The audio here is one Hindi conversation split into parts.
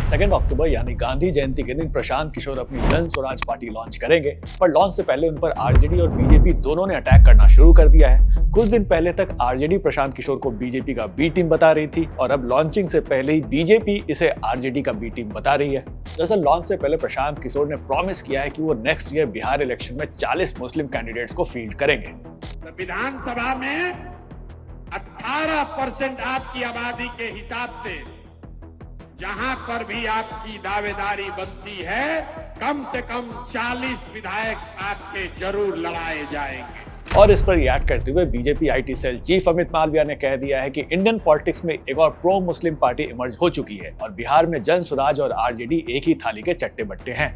2 अक्टूबर यानी गांधी जयंती के दिन प्रशांत किशोर अपनी जन स्वराज पार्टी लॉन्च करेंगे, पर लॉन्च से पहले उन पर आरजेडी और बीजेपी दोनों ने अटैक करना शुरू कर दिया है। कुछ दिन पहले तक आरजेडी प्रशांत किशोर को बीजेपी का बी टीम बता रही थी और अब लॉन्चिंग से पहले ही बीजेपी इसे आरजेडी का बी टीम बता रही है। दरअसल लॉन्च से पहले प्रशांत किशोर ने प्रॉमिस किया है कि वो नेक्स्ट ईयर बिहार इलेक्शन में 40 मुस्लिम कैंडिडेट्स को फील्ड करेंगे। विधानसभा में 18% आपकी आबादी के हिसाब से जहां पर भी आपकी दावेदारी बनती है, कम से कम 40 विधायक आपके जरूर लड़ाए जाएंगे। और इस पर रिएक्ट करते हुए BJP IT cell chief Amit Malviya ने कह दिया है कि इंडियन पॉलिटिक्स में एक और प्रो मुस्लिम पार्टी इमर्ज हो चुकी है और बिहार में जन स्वराज और आरजेडी एक ही थाली के चट्टे बट्टे हैं।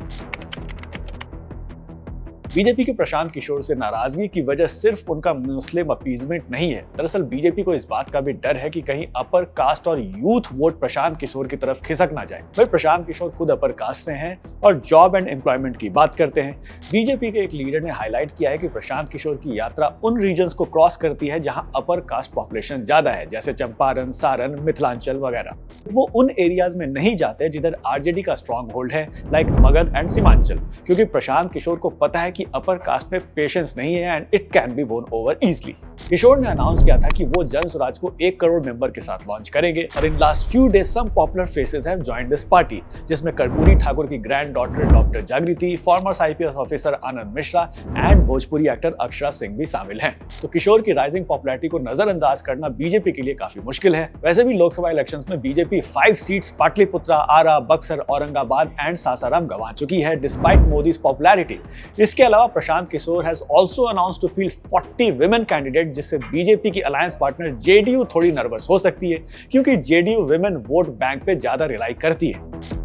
बीजेपी के प्रशांत किशोर से नाराजगी की वजह सिर्फ उनका मुस्लिम अपीजमेंट नहीं है। दरअसल बीजेपी को इस बात का भी डर है कि कहीं अपर कास्ट और यूथ वोट प्रशांत किशोर की तरफ खिसक ना जाए। वही प्रशांत किशोर खुद अपर कास्ट से हैं और जॉब एंड एम्प्लॉयमेंट की बात करते हैं। बीजेपी के एक लीडर ने हाईलाइट किया है कि प्रशांत किशोर की यात्रा उन रीजन्स को क्रॉस करती है जहां अपर कास्ट पॉपुलेशन ज्यादा है, जैसे चंपारण, सारण, मिथिलांचल वगैरह। वो उन एरियाज में नहीं जाते जिधर आरजेडी का स्ट्रॉन्ग होल्ड है, लाइक मगध एंड सीमांचल, क्योंकि प्रशांत किशोर को पता है कि अपर कास्ट में पेशेंस नहीं है एंड इट कैन बी वोन ओवर इजीली। किशोर ने अनाउंस किया था कि वो जन स्वराज को 1 करोड़ मेंबर के साथ लॉन्च करेंगे और in last few days some popular faces have joined this party, जिसमें कर्पूरी ठाकुर की granddaughter doctor Jagriti, former IPS officer Anand Mishra and Bhojpuri actor Akshara Singh भी शामिल हैं। तो किशोर की राइजिंग पॉपुलैरिटी को नजरअंदाज करना बीजेपी के लिए काफी मुश्किल है। वैसे भी लोकसभा इलेक्शंस में BJP 5 seats Pataliputra, Arrah, Buxar, Aurangabad and Sasaram गंवा चुकी है डिस्पाइट मोदीज पॉपुलैरिटी। इसके अलावा Prashant Kishor has also announced to field 40 women candidate, जिससे बीजेपी की अलायंस पार्टनर जेडीयू थोड़ी नर्वस हो सकती है, क्योंकि जेडीयू विमेन वोट बैंक पे ज्यादा रिलाई करती है।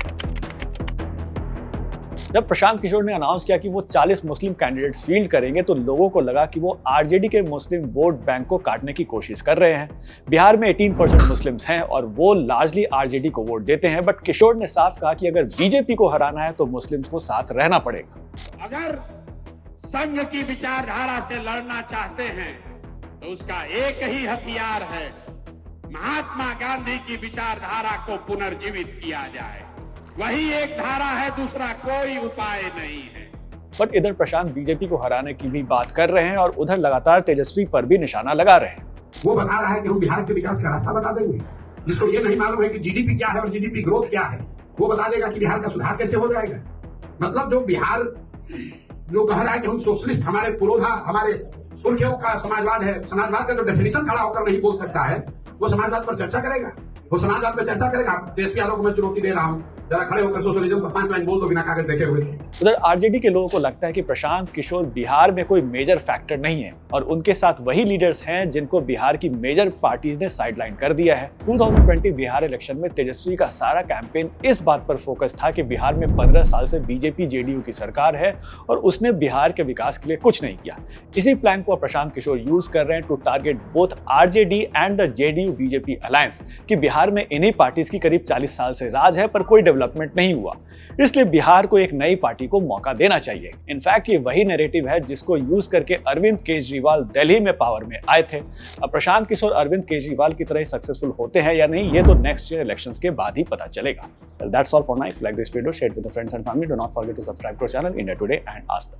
जब प्रशांत किशोर ने अनाउंस किया कि वो 40 मुस्लिम कैंडिडेट्स फील्ड करेंगे तो लोगों को लगा कि वो आरजेडी के मुस्लिम वोट बैंक को काटने की कोशिश कर रहे हैं। बिहार में 18% मुस्लिम्स हैं और वो लार्जली आरजेडी को वोट देते हैं, बट किशोर ने साफ कहा कि अगर बीजेपी को हराना है तो मुस्लिम्स को साथ रहना पड़ेगा। अगर संघ की विचारधारा से लड़ना चाहते हैं तो उसका एक ही हथियार है, महात्मा गांधी की विचारधारा को पुनर्जीवित किया जाए। वही एक धारा है, दूसरा कोई उपाय नहीं है। बट इधर प्रशांत बीजेपी को हराने की भी बात कर रहे हैं और उधर लगातार तेजस्वी पर भी निशाना लगा रहे हैं। वो बता रहा है कि हम बिहार के विकास का रास्ता बता देंगे। जिसको ये नहीं मालूम है कि जीडीपी क्या है और जीडीपी ग्रोथ क्या है, वो बता देगा कि बिहार का सुधार कैसे हो जाएगा। मतलब जो बिहार जो कह रहा है कि हम सोशलिस्ट, हमारे पुरोधा, हमारे पुरखों का समाजवाद है, समाजवाद का जो डेफिनेशन खड़ा होकर नहीं बोल सकता है, वो समाजवाद पर चर्चा करेगा। वो समाजवाद पर चर्चा करेगा। तेजस्वी यादव को मैं चुनौती दे रहा हूँ, जरा खड़े होकर सोशलिज्म का 5 लाइन बोल दो बिना कागज देखे हुए। उधर आरजेडी के लोगों को लगता है कि प्रशांत किशोर बिहार में कोई मेजर फैक्टर नहीं है और उनके साथ वही लीडर्स हैं जिनको बिहार की मेजर पार्टीज ने साइडलाइन कर दिया है। 2020 बिहार इलेक्शन में तेजस्वी का सारा कैंपेन इस बात पर फोकस था कि बिहार में 15 साल से बीजेपी जेडीयू की सरकार है और उसने बिहार के विकास के लिए कुछ नहीं किया। इसी प्लान को प्रशांत किशोर यूज कर रहे हैं to target both RJD and the JDU BJP alliance कि बिहार में इन्हीं पार्टीज की करीब 40 साल से राज है पर कोई डेवलपमेंट नहीं हुआ, इसलिए बिहार को एक नई पार्टी को मौका देना चाहिए। इनफैक्ट ये वही नैरेटिव है जिसको यूज करके अरविंद केजरीवाल दिल्ली में पावर में आए थे। अब प्रशांत किशोर अरविंद केजरीवाल की तरह सक्सेसफुल होते हैं या नहीं, ये तो नेक्स्ट ईयर इलेक्शंस के बाद ही पता चलेगा। Well, that's all for now. If you like this video, share it with your friends and family. Do not forget to subscribe to our channel India Today and Ask Them.